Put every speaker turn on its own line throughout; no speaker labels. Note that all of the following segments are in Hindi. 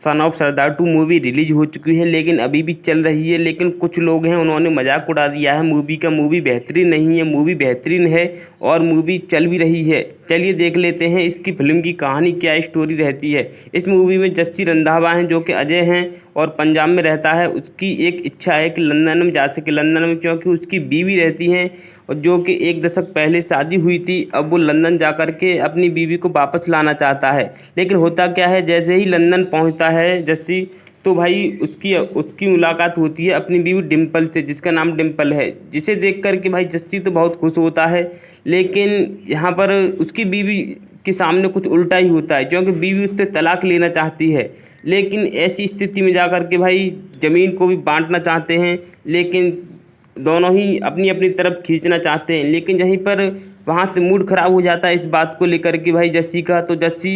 Son of Sardar 2 movie release हो चुकी है, लेकिन अभी भी चल रही है। लेकिन कुछ लोग हैं, उन्होंने मजाक उड़ा दिया है मूवी का। मूवी बेहतरीन नहीं है, मूवी बेहतरीन है और मूवी चल भी रही है। चलिए देख लेते हैं इसकी फिल्म की कहानी, क्या स्टोरी रहती है। इस मूवी में जस्सी रंधावा हैं, जो कि अजय हैं और पंजाब में रहता है। उसकी एक इच्छा है कि लंदन में जा सके, लंदन में, क्योंकि उसकी बीवी रहती हैं और जो कि 1 दशक पहले शादी हुई थी। अब वो लंदन जा कर के अपनी बीवी को वापस लाना चाहता है। लेकिन होता क्या है, जैसे ही लंदन पहुंचता है जस्सी, तो भाई उसकी उसकी मुलाकात होती है अपनी बीवी डिम्पल से, जिसका नाम डिम्पल है। जिसे देख कर के भाई जस्सी तो बहुत खुश होता है, लेकिन यहाँ पर उसकी बीवी के सामने कुछ उल्टा ही होता है, क्योंकि बीवी उससे तलाक लेना चाहती है। लेकिन ऐसी स्थिति में जा कर के भाई ज़मीन को भी बांटना चाहते हैं, लेकिन दोनों ही अपनी अपनी तरफ खींचना चाहते हैं। लेकिन यहीं पर वहाँ से मूड ख़राब हो जाता है इस बात को लेकर के भाई जस्सी का। तो जस्सी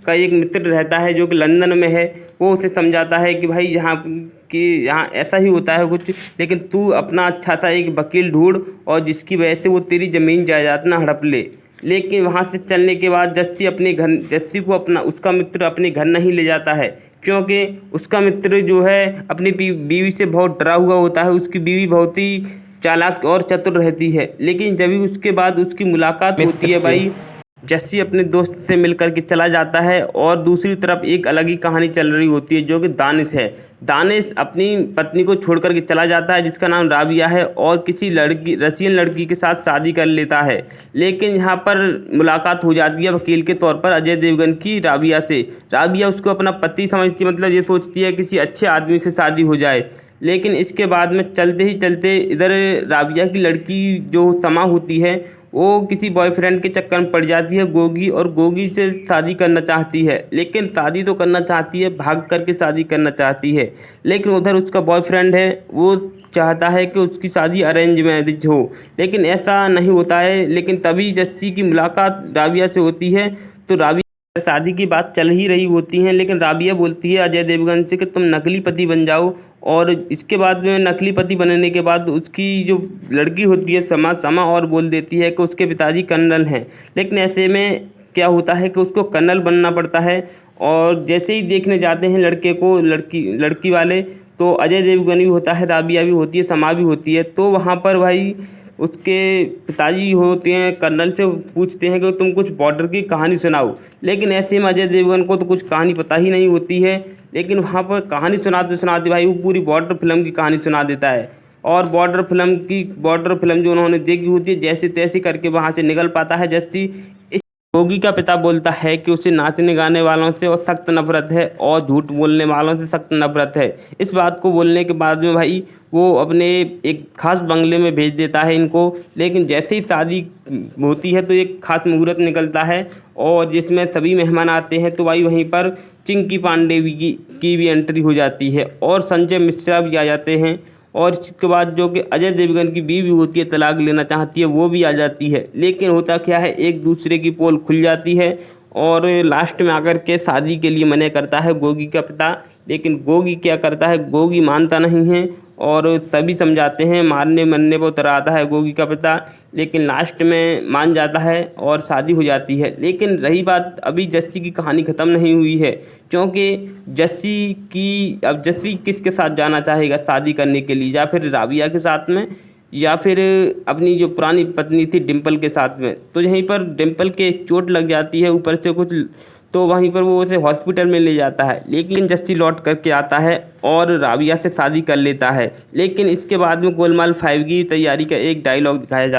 का एक मित्र रहता है जो कि लंदन में है, वो उसे समझाता है कि भाई यहाँ ऐसा ही होता है कुछ, लेकिन तू अपना अच्छा सा एक वकील ढूंढ और जिसकी वजह से वो तेरी ज़मीन जायदाद ना हड़प ले। लेकिन वहाँ से चलने के बाद जस्सी को अपना उसका मित्र अपने घर नहीं ले जाता है, क्योंकि उसका मित्र जो है अपनी बीवी से बहुत डरा हुआ होता है। उसकी बीवी बहुत ही चालाक और चतुर रहती है। लेकिन जब भी उसके बाद उसकी मुलाकात होती है भाई, जस्सी अपने दोस्त से मिलकर के चला जाता है और दूसरी तरफ एक अलग ही कहानी चल रही होती है, जो कि दानिश है। दानिश अपनी पत्नी को छोड़ कर के चला जाता है, जिसका नाम राबिया है, और किसी रशियन लड़की के साथ शादी कर लेता है। लेकिन यहाँ पर मुलाकात हो जाती है वकील के तौर पर अजय देवगन की राबिया से। राबिया उसको अपना पति समझती है, मतलब ये सोचती है किसी अच्छे आदमी से शादी हो जाए। लेकिन इसके बाद में चलते ही चलते इधर राबिया की लड़की जो समा होती है, वो किसी बॉयफ्रेंड के चक्कर में पड़ जाती है गोगी, और गोगी से शादी करना चाहती है। लेकिन शादी तो करना चाहती है, भाग करके शादी करना चाहती है। लेकिन उधर उसका बॉयफ्रेंड है, वो चाहता है कि उसकी शादी अरेंज मैरिज हो, लेकिन ऐसा नहीं होता है। लेकिन तभी जस्सी की मुलाकात राबिया से होती है। तो राबिया शादी की बात चल ही रही होती है, लेकिन राबिया बोलती है अजय देवगन से कि तुम नकली पति बन जाओ। और इसके बाद में नकली पति बनने के बाद उसकी जो लड़की होती है समा और बोल देती है कि उसके पिताजी कर्नल हैं। लेकिन ऐसे में क्या होता है कि उसको कर्नल बनना पड़ता है। और जैसे ही देखने जाते हैं लड़के को लड़की वाले, तो अजय देवगन भी होता है, राबिया भी होती है, समा भी होती है। तो वहाँ पर भाई उसके पिताजी होते हैं, कर्नल से पूछते हैं कि तुम कुछ बॉर्डर की कहानी सुनाओ। लेकिन ऐसे में अजय देवगन को तो कुछ कहानी पता ही नहीं होती है। लेकिन वहाँ पर कहानी सुनाते सुनाते भाई वो पूरी बॉर्डर फिल्म की कहानी सुना देता है। और बॉर्डर फिल्म जो उन्होंने देखी होती है, जैसे तैसे करके वहाँ से निकल पाता है जस्सी। गोगी का पिता बोलता है कि उसे नाचने गाने वालों से और सख्त नफरत है और झूठ बोलने वालों से सख्त नफरत है। इस बात को बोलने के बाद में भाई वो अपने एक खास बंगले में भेज देता है इनको। लेकिन जैसे ही शादी होती है तो एक खास मुहूर्त निकलता है और जिसमें सभी मेहमान आते हैं। तो भाई वहीं पर चिंकी पांडे की भी एंट्री हो जाती है और संजय मिश्रा भी आ जाते हैं। और इसके बाद जो कि अजय देवगन की बीवी होती है, तलाक लेना चाहती है, वो भी आ जाती है। लेकिन होता क्या है, एक दूसरे की पोल खुल जाती है और लास्ट में आकर के शादी के लिए मना करता है गोगी का पिता। लेकिन गोगी क्या करता है, गोगी मानता नहीं है और सभी समझाते हैं, मारने मरने पर उतर आता है गोगी का पिता। लेकिन लास्ट में मान जाता है और शादी हो जाती है। लेकिन रही बात, अभी जस्सी की कहानी ख़त्म नहीं हुई है, क्योंकि अब जस्सी किसके साथ जाना चाहेगा शादी करने के लिए, या फिर राबिया के साथ में, या फिर अपनी जो पुरानी पत्नी थी डिम्पल के साथ में। तो यहीं पर डिम्पल के चोट लग जाती है ऊपर से कुछ, तो वहीं पर वो उसे हॉस्पिटल में ले जाता है। लेकिन जस्सी लौट करके आता है और राबिया से शादी कर लेता है। लेकिन इसके बाद में गोलमाल 5 की तैयारी का एक डायलॉग दिखाया जाता है।